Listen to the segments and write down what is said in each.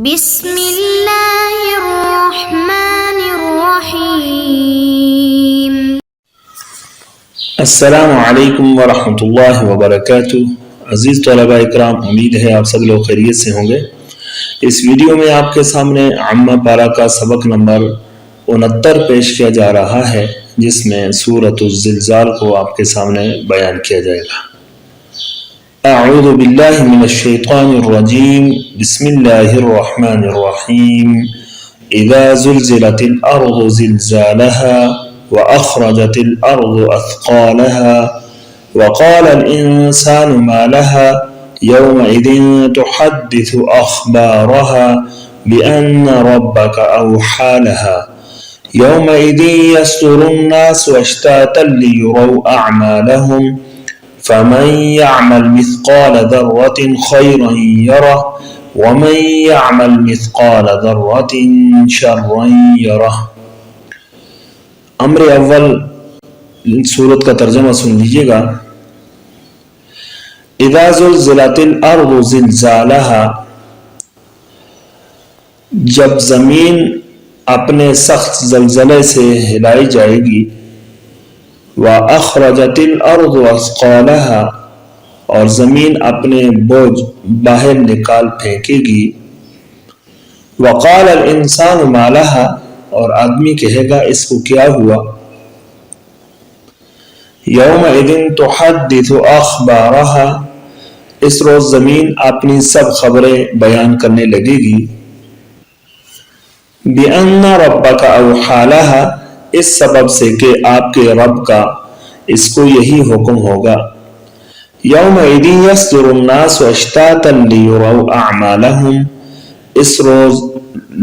بسم اللہ الرحمن الرحیم۔ السلام علیکم ورحمۃ اللہ وبرکاتہ۔ عزیز طلباء اکرام، امید ہے آپ سب لوگ خیریت سے ہوں گے۔ اس ویڈیو میں آپ کے سامنے عامہ پارہ کا سبق نمبر 69 پیش کیا جا رہا ہے، جس میں سورۃ الزلزال کو آپ کے سامنے بیان کیا جائے گا۔ اعوذ باللہ من الشیطان الرجیم، بسم اللہ الرحمن الرحیم۔ اذا زلزلت الارض زلزالها واخرجت الارض اثقالها وقال الانسان ما لها يومئذ تحدث اخبارها بان ربك اوحى لها يومئذ يصدر الناس اشتاتا ليروا اعمالهم فمن يعمل مثقال ذرة خيرا يره ومن يعمل مثقال ذرة شرا يره۔ امر اول سورت کا ترجمہ سن لیجئے گا۔ اذا زلزلت الارض زلزالها، جب زمین اپنے سخت زلزلے سے ہلائی جائے گی، وَأَخْرَجَتِ الْأَرْضُ أَثْقَالَهَا، اور زمین اپنے بوجھ باہر نکال پھینکے گی، وَقَالَ الْإِنسَانُ مَا لَهَا، اور آدمی کہے گا اس کو کیا ہوا، يَوْمَئِذٍ تُحَدِّثُ أَخْبَارَهَا، اس روز زمین اپنی سب خبریں بیان کرنے لگے گی، بِأَنَّ رَبَّكَ أَوْحَى لَهَا، اس سبب سے کہ آپ کے رب کا اس کو یہی حکم ہوگا، یومئذ یصدر الناس اشتاتا لیروا اعمالهم، اس روز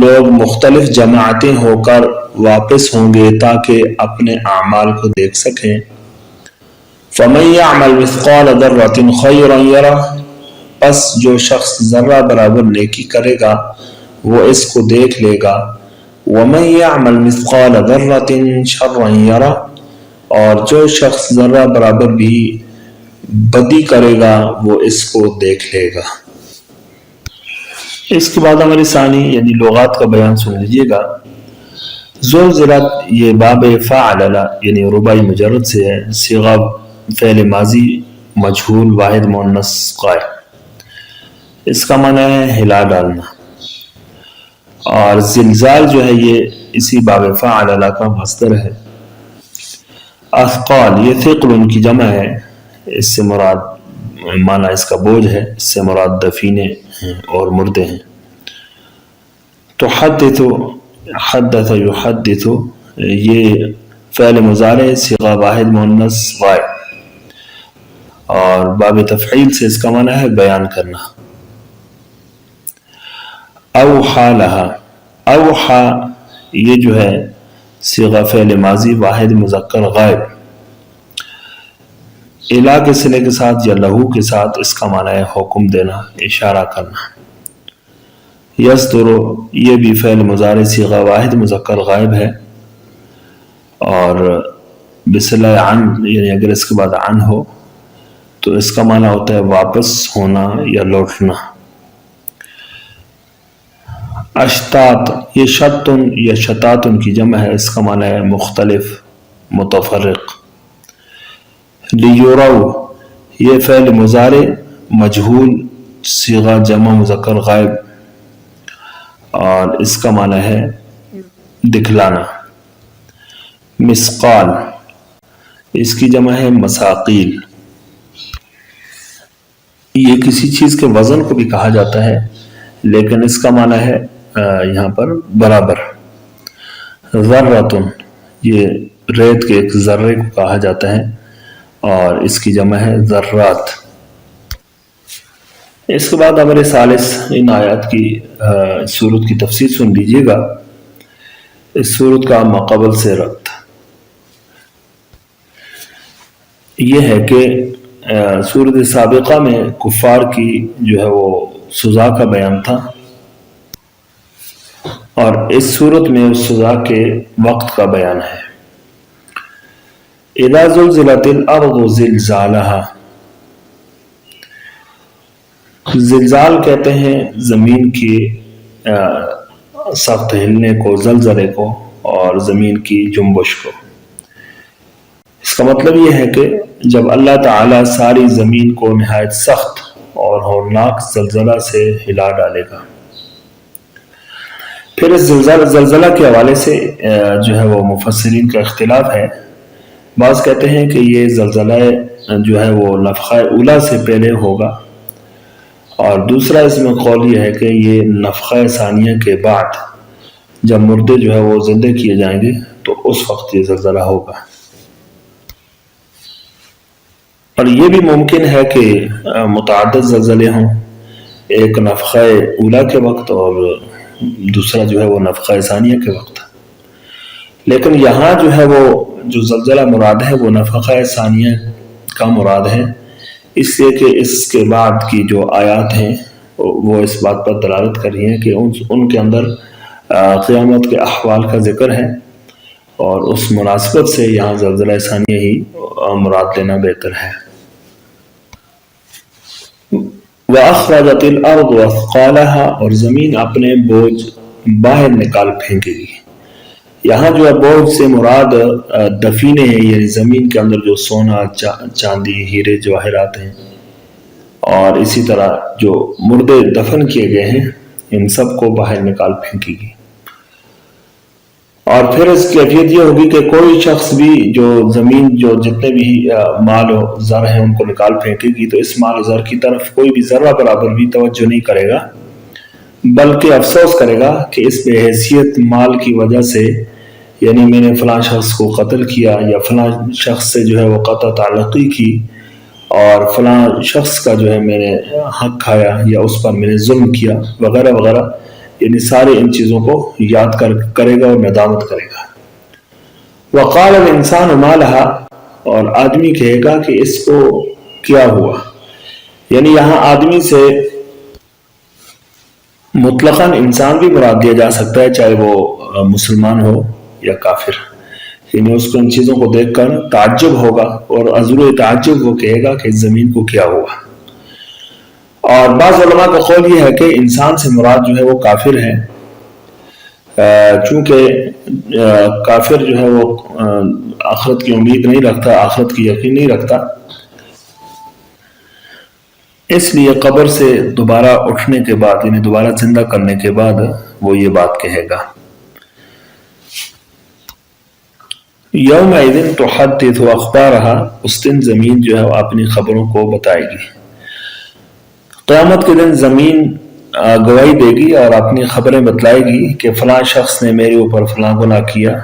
لوگ مختلف جماعتیں ہو کر واپس ہوں گے تاکہ اپنے اعمال کو دیکھ سکیں، فمن یعمل مثقال ذرة خیرا یرہ، پس جو شخص ذرہ برابر نیکی کرے گا وہ اس کو دیکھ لے گا، وَمَنْ يَعْمَلْ مِثْقَالَ ذَرَّةٍ شَرًّا يَرَهُ، اور جو شخص ذرہ برابر بھی بدی کرے گا وہ اس کو دیکھ لے گا۔ اس کے بعد ہماری ثانی یعنی لغات کا بیان سن لیجئے گا۔ زلزلت، یہ باب فعلل یعنی رباعی مجرد سے ہے، صیغہ فعل ماضی مجہول واحد مؤنث غائب، اس کا معنی ہے ہلا ڈالنا، اور زلزال جو ہے یہ اسی باب فعلل کا مصدر ہے۔ اثقال، یہ ثقل ان کی جمع ہے، اس سے مراد معنی اس کا بوجھ ہے، اس سے مراد دفینے ہیں اور مردے ہیں۔ تحدث، حدث یحدث، یہ فعل مضارع صیغہ واحد مؤنث غائب، اور باب تفعیل سے اس کا معنی ہے بیان کرنا۔ اوحى لها، اوحى یہ جو ہے صیغہ فعل ماضی واحد مذکر غائب، الا کے صلے کے ساتھ یا لہو کے ساتھ، اس کا معنی ہے حکم دینا، اشارہ کرنا۔ یصدر، یہ بھی فعل مضارع صیغہ واحد مذکر غائب ہے، اور بصلہ عن، یعنی اگر اس کے بعد عن ہو تو اس کا معنی ہوتا ہے واپس ہونا یا لوٹنا۔ اشتات، یہ شتن یا شتاتن کی جمع ہے، اس کا معنی ہے مختلف، متفرق۔ لیورو، یہ فعل مضارع مجہول صیغہ جمع مذکر غائب، اور اس کا معنی ہے دکھلانا۔ مثقال، اس کی جمع ہے مساقیل، یہ کسی چیز کے وزن کو بھی کہا جاتا ہے لیکن اس کا معنی ہے یہاں پر برابر۔ ذرۃن، یہ ریت کے ایک ذرے کو کہا جاتا ہے اور اس کی جمع ہے ذرات۔ اس کے بعد ہمارے ثالث ان آیات کی سورت کی تفسیر سن لیجئے گا۔ اس سورت کا ماقبل سے ربط یہ ہے کہ سورت سابقہ میں کفار کی جو ہے وہ سزا کا بیان تھا، اور اس صورت میں اس سزا کے وقت کا بیان ہے۔ اذا زلزلت الارض زلزالها، زلزال کہتے ہیں زمین کی سخت ہلنے کو، زلزلے کو اور زمین کی جنبش کو۔ اس کا مطلب یہ ہے کہ جب اللہ تعالیٰ ساری زمین کو نہایت سخت اور ہولناک زلزلہ سے ہلا ڈالے گا۔ پھر اس زلزلہ کے حوالے سے جو ہے وہ مفسرین کا اختلاف ہے۔ بعض کہتے ہیں کہ یہ زلزلہ جو ہے وہ نفخہ اولیٰ سے پہلے ہوگا، اور دوسرا اس میں قول یہ ہے کہ یہ نفخہ ثانیہ کے بعد جب مردے جو ہے وہ زندہ کیے جائیں گے تو اس وقت یہ زلزلہ ہوگا۔ اور یہ بھی ممکن ہے کہ متعدد زلزلے ہوں، ایک نفخہ اولیٰ کے وقت اور دوسرا جو ہے وہ نفخہ ثانیہ کے وقت۔ لیکن یہاں جو ہے وہ جو زلزلہ مراد ہے وہ نفخہ ثانیہ کا مراد ہے، اس لیے کہ اس کے بعد کی جو آیات ہیں وہ اس بات پر دلالت کر رہی ہیں کہ ان کے اندر قیامت کے احوال کا ذکر ہے، اور اس مناسبت سے یہاں زلزلہ ثانیہ ہی مراد لینا بہتر ہے۔ وَأَخْرَجَتِ الْأَرْضُ أَثْقَالَهَا، اور زمین اپنے بوجھ باہر نکال پھینکے گی۔ یہاں جو ہے بوجھ سے مراد دفینے ہیں، یعنی زمین کے اندر جو سونا، چاندی، ہیرے جواہرات ہیں، اور اسی طرح جو مردے دفن کیے گئے ہیں ان سب کو باہر نکال پھینکے گی۔ اور پھر اس کی کیفیت یہ ہوگی کہ کوئی شخص بھی جو زمین جو جتنے بھی مال و زر ہیں ان کو نکال پھینکے گی تو اس مال و زر کی طرف کوئی بھی ذرہ برابر بھی توجہ نہیں کرے گا، بلکہ افسوس کرے گا کہ اس بے حیثیت مال کی وجہ سے، یعنی میں نے فلاں شخص کو قتل کیا یا فلاں شخص سے جو ہے وہ قطع تعلقی کی اور فلاں شخص کا جو ہے میں نے حق کھایا یا اس پر میں نے ظلم کیا وغیرہ وغیرہ، یعنی سارے ان چیزوں کو یاد کرے گا اور ندامت کرے گا۔ وقال الانسان ما لها، اور آدمی کہے گا کہ اس کو کیا ہوا، یعنی یہاں آدمی سے مطلقاً انسان بھی مراد دیا جا سکتا ہے، چاہے وہ مسلمان ہو یا کافر، یعنی اس کو ان چیزوں کو دیکھ کر تعجب ہوگا، اور عذر تعجب وہ کہے گا کہ زمین کو کیا ہوا۔ اور بعض علماء کا قول یہ ہے کہ انسان سے مراد جو ہے وہ کافر ہے، چونکہ کافر جو ہے وہ آخرت کی امید نہیں رکھتا، آخرت کی یقین نہیں رکھتا، اس لیے قبر سے دوبارہ اٹھنے کے بعد، یعنی دوبارہ زندہ کرنے کے بعد وہ یہ بات کہے گا۔ یومئذ تحدث اخبارها، اس دن زمین جو ہے وہ اپنی خبروں کو بتائے گی۔ قیامت کے دن زمین گواہی دے گی اور اپنی خبریں بتلائے گی کہ فلاں شخص نے میرے اوپر فلاں گناہ کیا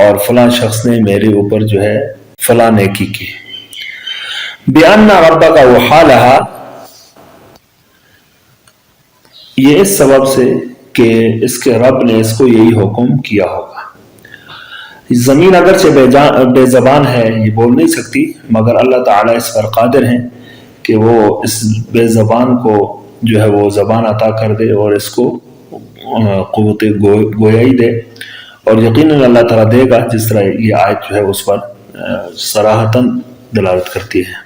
اور فلاں شخص نے میرے اوپر جو ہے فلاں نیکی کی۔ بِأَنَّ رَبَّكَ وَحَالَهَا، یہ اس سبب سے کہ اس کے رب نے اس کو یہی حکم کیا ہوگا۔ زمین اگرچہ بے زبان ہے، یہ بول نہیں سکتی، مگر اللہ تعالیٰ اس پر قادر ہیں کہ وہ اس بے زبان کو جو ہے وہ زبان عطا کر دے اور اس کو قوت گویائی دے، اور یقیناً اللہ تعالیٰ دے گا، جس طرح یہ آیت جو ہے اس پر صراحتاً دلالت کرتی ہے۔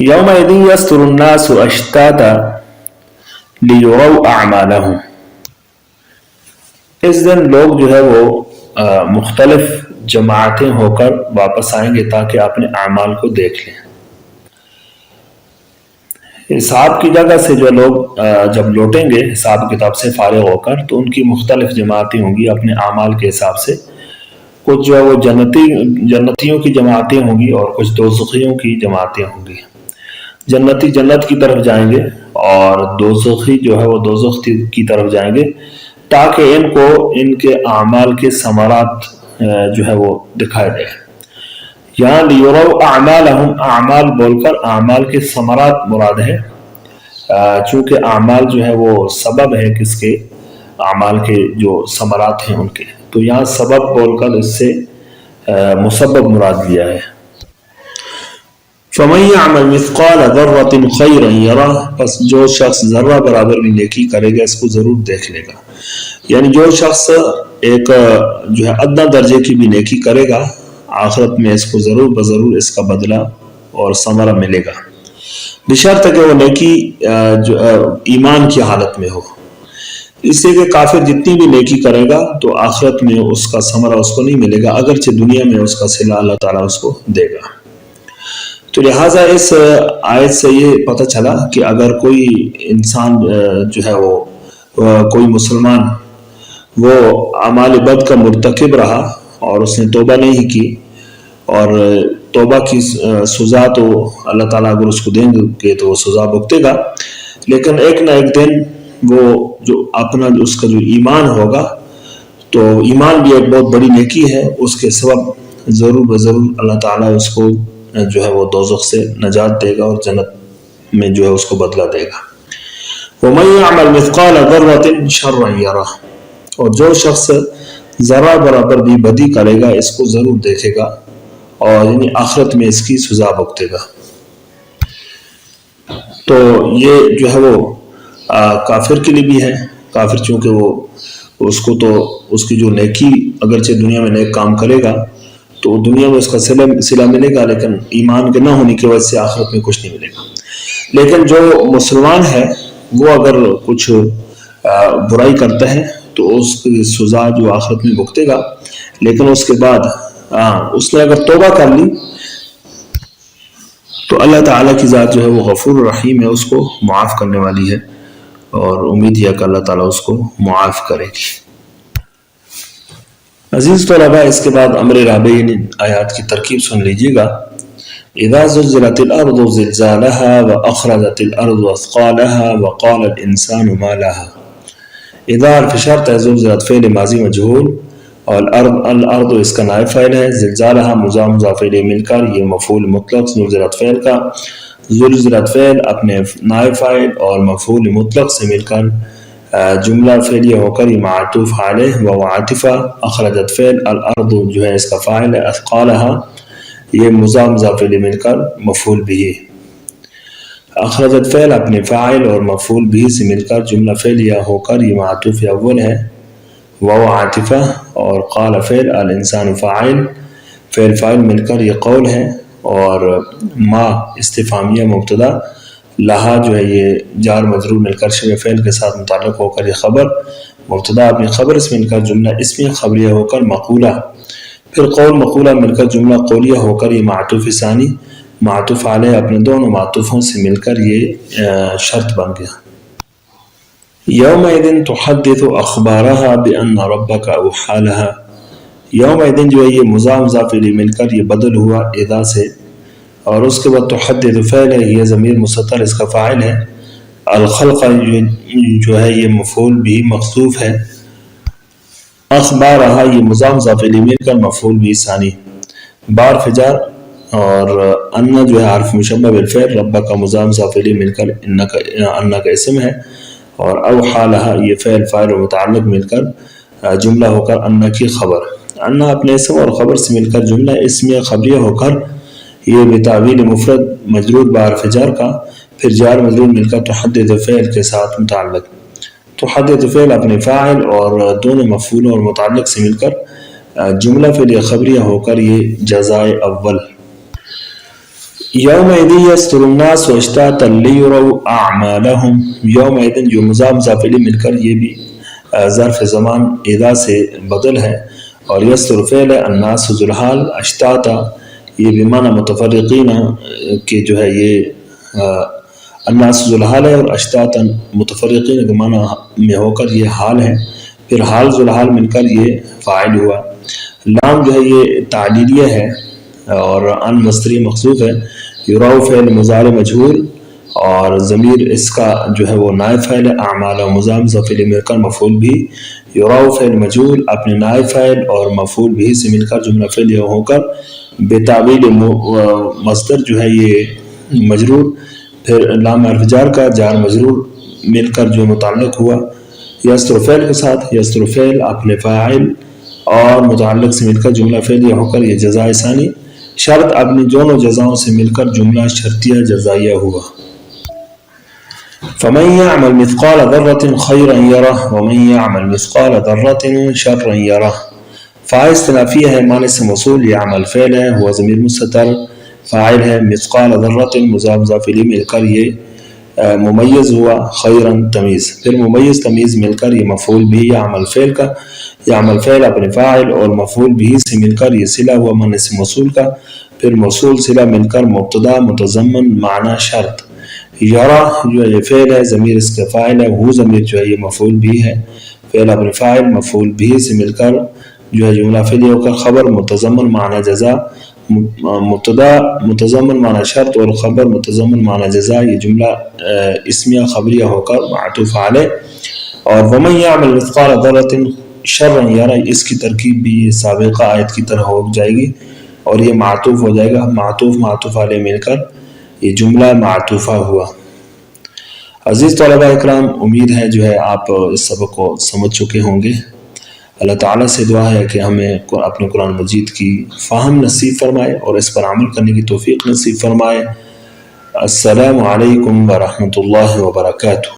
یومئذ یصدر الناس اشتاتا لیروا اعمالهم، اس دن لوگ جو ہے وہ مختلف جماعتیں ہو کر واپس آئیں گے تاکہ اپنے اعمال کو دیکھ لیں۔ حساب کی جگہ سے جو لوگ جب لوٹیں گے حساب کتاب سے فارغ ہو کر، تو ان کی مختلف جماعتیں ہوں گی اپنے اعمال کے حساب سے، کچھ جو ہے وہ جنتیوں کی جماعتیں ہوں گی اور کچھ دوزخیوں کی جماعتیں ہوں گی۔ جنتی جنت کی طرف جائیں گے اور دوزخی جو ہے وہ دوزخ کی طرف جائیں گے، تاکہ ان کو ان کے اعمال کے ثمرات جو ہے وہ دکھائے جائے۔ یہاں لیروا اعمالہم، اعمال بول کر اعمال کے ثمرات مراد ہے، چونکہ اعمال جو ہے وہ سبب ہے کس کے، اعمال کے جو ثمرات ہیں ان کے، تو یہاں سبب بول کر اس سے مسبب مراد لیا ہے۔ فَمَن يَعْمَلْ مِثْقَالَ ذَرَّةٍ خَيْرًا يَرَهُ، پس جو شخص ذرہ برابر بھی نیکی کرے گا اس کو ضرور دیکھ لے گا، یعنی جو شخص ایک جو ہے ادنی درجے کی بھی نیکی کرے گا، آخرت میں اس کو ضرور بضرور اس کا بدلہ اور ثمرہ ملے گا، بشرط کہ وہ نیکی جو ایمان کی حالت میں ہو۔ اس لیے کہ کافر جتنی بھی نیکی کرے گا تو آخرت میں اس کا ثمرہ اس کو نہیں ملے گا، اگرچہ دنیا میں اس کا صلہ اللہ تعالیٰ اس کو دے گا۔ تو لہٰذا اس آیت سے یہ پتہ چلا کہ اگر کوئی انسان جو ہے وہ کوئی مسلمان وہ اعمال بد کا مرتکب رہا اور اس نے توبہ نہیں کی، اور توبہ کی سزا تو اللہ تعالیٰ اگر اس کو دیں گے تو وہ سزا بھگتے گا، لیکن ایک نہ ایک دن وہ جو اپنا اس کا جو ایمان ہوگا، تو ایمان بھی ایک بہت بڑی نیکی ہے، اس کے سبب ضرور بضرور اللہ تعالیٰ اس کو جو ہے وہ دوزخ سے نجات دے گا اور جنت میں جو ہے اس کو بدلہ دے گا۔ وَمَن يَعْمَلْ مِثْقَالَ ذَرَّةٍ شَرًّا يَرَهُ، اور جو شخص ذرہ برابر بھی بدی کرے گا اس کو ضرور دیکھے گا، اور یعنی آخرت میں اس کی سزا بھگتے گا۔ تو یہ جو ہے وہ کافر کے لیے بھی ہے، کافر چونکہ وہ اس کو تو اس کی جو نیکی اگرچہ دنیا میں نیک کام کرے گا تو دنیا میں اس کا صلہ ملے گا، لیکن ایمان کے نہ ہونے کی وجہ سے آخرت میں کچھ نہیں ملے گا۔ لیکن جو مسلمان ہے وہ اگر کچھ برائی کرتا ہے تو اس کی سزا جو آخرت میں بھگتے گا، لیکن اس کے بعد اس نے اگر توبہ کر لی تو اللہ تعالیٰ کی ذات جو ہے وہ غفور رحیم ہے، اس کو معاف کرنے والی ہے، اور امید ہے کہ اللہ تعالیٰ اس کو معاف کرے گی۔ عزیز طلباء، اس کے بعد امر رابع آیات کی ترکیب سن لیجیے گا۔ اذا زلزلت الارض زلزالها واخرجت الارض اثقالها وقال الانسان ما لها۔ اذا حرف شرط ہے، زلزلت فعل ماضی مجہول، اور الارض اس کا نائب فاعل ہے، زلزالها مضاف الیہ مل کر یہ مفعول مطلق زلزلت فعل کا، زلزلت فعل اپنے نائب فاعل اور مفعول مطلق سے مل کر جملہ فعلیہ ہو کر یہ معطوف علیہ و عاطفہ، اخرجت فعل الارض جو ہے اس کا فاعل ہے، اثقالها یہ مضاف الیہ مل کر مفعول بھی، اخرجت فعل اپنے فاعل اور مفعول بھی سے مل کر جملہ فعلیہ ہو کر یہ معطوف اول ہے، و عاطفہ، اور قال فعل الانسان فاعل فعل فاعل مل کر یہ قول ہے، اور ما استفہامیہ مبتدا، لہا جو ہے یہ جار مجرور مل کر شبہ فعل کے ساتھ متعلق ہو کر یہ خبر، مبتدا اپنی خبر سے مل کر جملہ اسمیہ خبریہ ہو کر مقولہ، پھر قول مقولہ مل کر جملہ قولیہ ہو کر یہ معطوف ثانی، معطوف علیہ اپنے دونوں معطوفوں سے مل کر یہ شرط بن گیا۔ یومئذ تحدث اخبارها بان ربک اوحی لها، یومئذ جو ہے یہ مضاف الیہ مل کر یہ بدل ہوا اذا سے، اور اس کے بعد تحدث فعل ہے، یہ ضمیر مستتر اس کا فاعل ہے، الخلق جو ہے یہ مفعول بھی محذوف ہے، اخبارہا یہ مضاف الیہ مل کر مفعول بھی ثانی، بار فجار، اور ان جو ہے حرف مشبہ بالفعل، رب کا مضاف الیہ مل کر ان کا اسم ہے، اور اوحی لہا یہ فعل فاعل و متعلق مل کر جملہ ہو کر ان کی خبر، ان اپنے اسم اور خبر سے مل کر جملہ اسمیہ خبریہ ہو کر یہ بتعویل مفرد مجرور بار فجار کا، پھر جار مجرور مل کر تحدث فعل کے ساتھ متعلق، تحدث فعل اپنے فاعل اور دونوں مفعول اور متعلق سے مل کر جملہ فعلیہ خبریہ ہو کر یہ جزائے اول۔ یومئذ یستر الناس اشتاتا لیروا اعمالہم، یومئذ جو مضاف الیہ مل کر یہ بھی ظرف زمان اذا سے بدل ہے، اور یستر فعل ہے، الناس ذوالحال، اشتاتا یہ بمعنی متفرقین کہ جو ہے یہ الناس ذوالحال ہے، اور اشتاتا متفرقین کے معنی میں ہو کر یہ حال ہے، پھر حال ذوالحال مل کر یہ فاعل ہوا، لام جو ہے یہ تعلیلیہ ہے، اور ان مصدری محذوف ہے، یراؤ فعل مضارع مجہول، اور ضمیر اس کا جو ہے وہ نائب فاعل ہے، اعمال و مضاف الیہ مل کر مفعول بھی، یراؤ فعل مجہول اپنے نائب فاعل اور مفعول بھی سے مل کر جملہ فعلیہ ہو کر بتعویل مصدر جو ہے یہ مجرور، پھر لام حرف جار کا جار مجرور مل کر جو متعلق ہوا یستر فعل کے ساتھ، یستر فعل اپنے فاعل اور متعلق سے مل کر جملہ فعلیہ ہو کر یہ جزائے ثانی، شرط اپنی دونوں جزاؤں سے مل کر جملہ شرطیہ جزائیہ ہوا۔ فمن يعمل مثقال ذرة خيرا يره ومن يعمل مثقال ذرة شرا يره، فاعل استنافیہ ہے، معنی سے موصول، یعمل فعل ہے، ہوا ضمیر مستتر فاعل ہے، مثقال ذرة مضاف الیہ مل کر یہ ممیز ہوا خیرن تمیز، پھر ممیز تمیز مل کر یہ مفعول بھی یا عمل فعل کا، یا عمل فعل اپنے فاعل اور مفعول بھی سے مل کر یہ صلہ ہوا من اسم موصول کا، پھر موصول صلہ مل کر مبتدا متضمن معنی شرط، یرا جو ہے یہ فعل ہے، ضمیر اس کا فاعل ہے، وہ ضمیر جو ہے یہ مفعول بھی ہے، فعل اپنے فاعل مفعول بھی سے مل کر جو ہے جملہ فعلیہ ہو کر خبر متضمن معنی جزا، مبتدا متضمن معنی شرط اور خبر متضمن معنی جزا، یہ جملہ اسمیہ خبریہ ہو کر معطوف علیہ۔ اور ومن یعمل مثقال ذرۃ شرا یرا، اس کی ترکیب بھی یہ سابقہ آیت کی طرح ہو جائے گی اور یہ معطوف ہو جائے گا، معطوف معطوف علیہ مل کر یہ جملہ معطوفہ ہوا۔ عزیز طلباء اکرام، امید ہے جو ہے آپ اس سبق کو سمجھ چکے ہوں گے۔ اللہ تعالیٰ سے دعا ہے کہ ہمیں اپنے قرآن مجید کی فہم نصیب فرمائے اور اس پر عمل کرنے کی توفیق نصیب فرمائے۔ السلام علیکم ورحمۃ اللہ وبرکاتہ۔